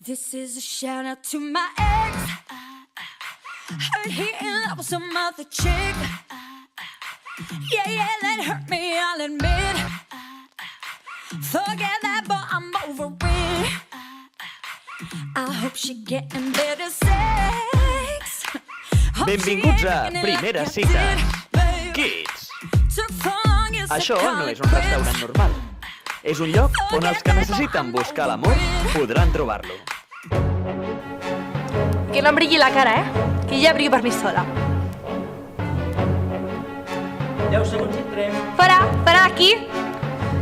This is a shout out to my ex. Heard he in love with some other chick. Yeah, that hurt me, I'll admit. Forget that, but I'm over it. I hope she getting better sex. Benvinguts a Primera Cita. Kids. Això no és un restaurant normal. És un lloc on els que necessiten buscar l'amor podran trobar-lo. Que no em brilli la cara, que ja brillo per mi sola. 10 segons i entrem. Fora d'aquí!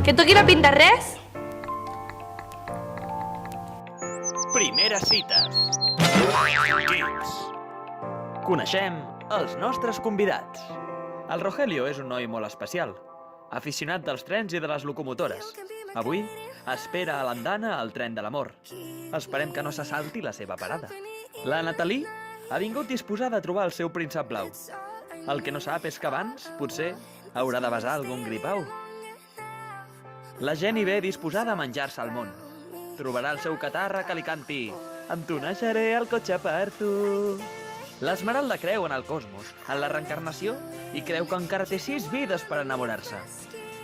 Que tu aquí no pintes res? Primeres cites. Kids. Coneixem els nostres convidats. El Rogelio és un noi molt especial, aficionat dels trens i de les locomotores. Avui espera a l'andana el tren de l'amor. Esperem que no se salti la seva parada. La Nathalie ha vingut disposada a trobar el seu príncep blau. El que no sap és que abans, potser, haurà de besar algun gripau. La Jenny ve disposada a menjar-se el món. Trobarà el seu catarra que li canti «Em toneixaré el cotxe per tu». L'Esmeralda creu en el cosmos, en la reencarnació, i creu que encara té 6 vides per enamorar-se.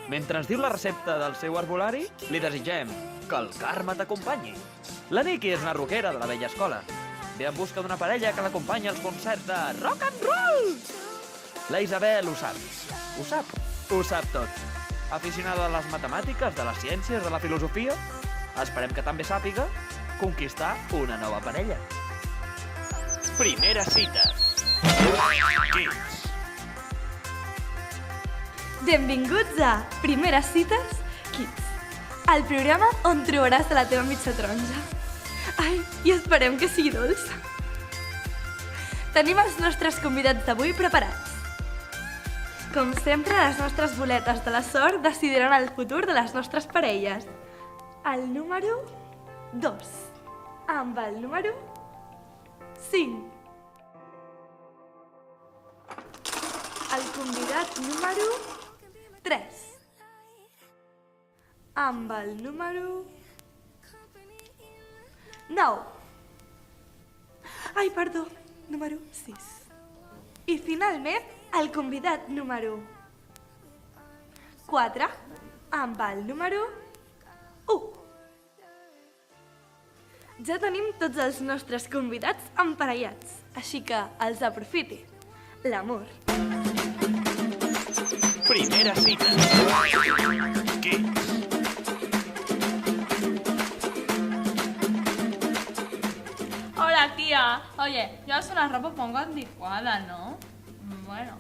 Mentre ens diu la recepta del seu herbolari, li desitgem que el karma t'acompanyi. La Niki és una rockera de la vella escola. Ve en busca d'una parella que l'acompanya als concerts de rock and roll. La Isabel ho sap. Ho sap tot. Aficionada a les matemàtiques, de les ciències, de la filosofia, esperem que també sàpiga conquistar una nova parella. Primera cita. Kids. Benvinguts a Primeres Cites Kids, el programa on trobaràs la teva mitja taronja. Ai, i esperem que sigui dolça. Tenim els nostres convidats d'avui preparats. Com sempre, les nostres boletes de la sort decidiran el futur de les nostres parelles. El número 2 amb el número 5. El convidat número 3 amb el número 9. Ai, perdó, número 6. I finalment, el convidat número 4 amb el número 1. Ja tenim tots els nostres convidats emparellats, així que els aprofiti. L'amor. Primera cita. Kids. Hola, tía. Oye, llevas una ropa un poco anticuada, ¿no? Bueno.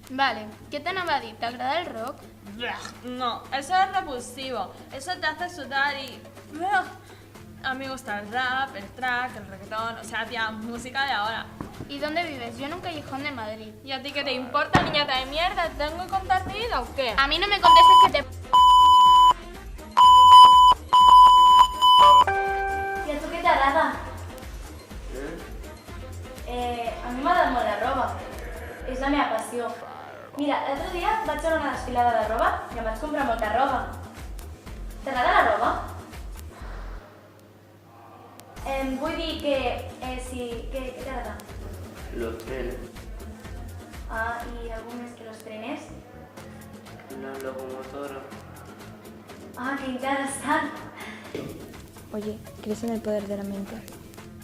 Vale, ¿qué te dir? ¿Te agrada el rock? No, eso es repulsivo. Eso te hace sudar y... A mí me gusta el rap, el track, el reggaetón, o sea, tía, música de ahora. ¿Y dónde vives? Yo en un callejón de Madrid. ¿Y a ti qué te importa, niñata de mierda? ¿Tengo que contar mi vida o qué? A mí no me contestes que te... I a tu què t'agrada? A mi m'agrada molt la roba. És la meva passió. Mira, l'altre dia vaig anar a una desfilada de roba i em vaig comprar molta roba. T'agrada la roba? Vull dir que... sí, què t'agrada? Los trenes, ¿Y algo más que los trenes? una locomotora. Qué interesante. Oye, ¿crees en el poder de la mente?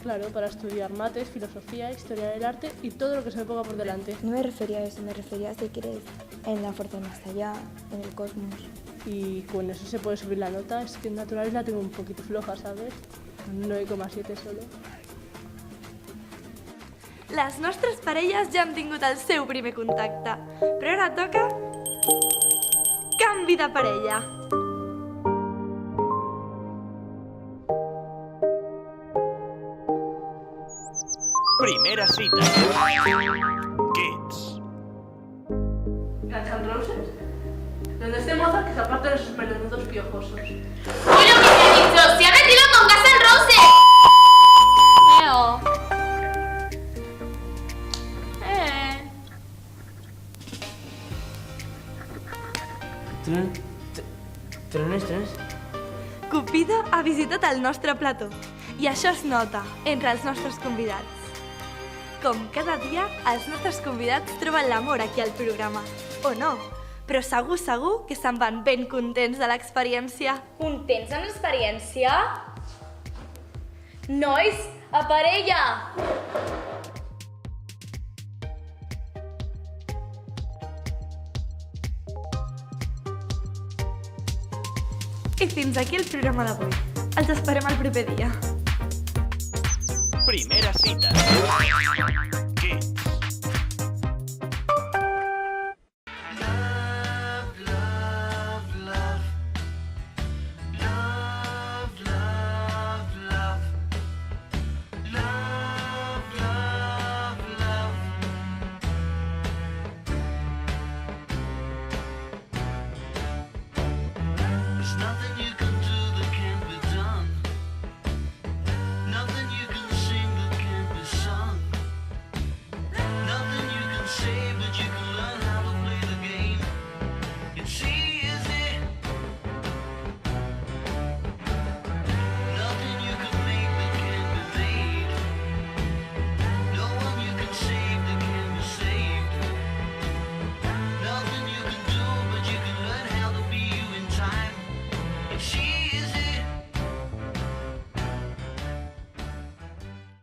Claro, para estudiar mates, filosofía, historia del arte y todo lo que se me ponga por delante. No me refería a eso, me refería a si crees en la fuerza más allá, en el cosmos. Y con eso se puede subir la nota, es que en naturales la tengo un poquito floja, ¿sabes? 9,7 solo. Les nostres parelles ja han tingut el seu primer contacte, però ara toca... canvi de parella. Primera cita. Kids. ¿Guns N' Roses? Donde esté Mozart que se aparte de sus melenudos piojosos. ¡Oye lo que te he dicho! ¡Si Trenes. Cupido ha visitat el nostre plató i això es nota entre els nostres convidats. Com cada dia, els nostres convidats troben l'amor aquí al programa. O no, però segur que se'n van ben contents de l'experiència. Contents amb l'experiència? Nois, a parella! I fins aquí el programa d'avui. Els esperem el proper dia. Primera cita.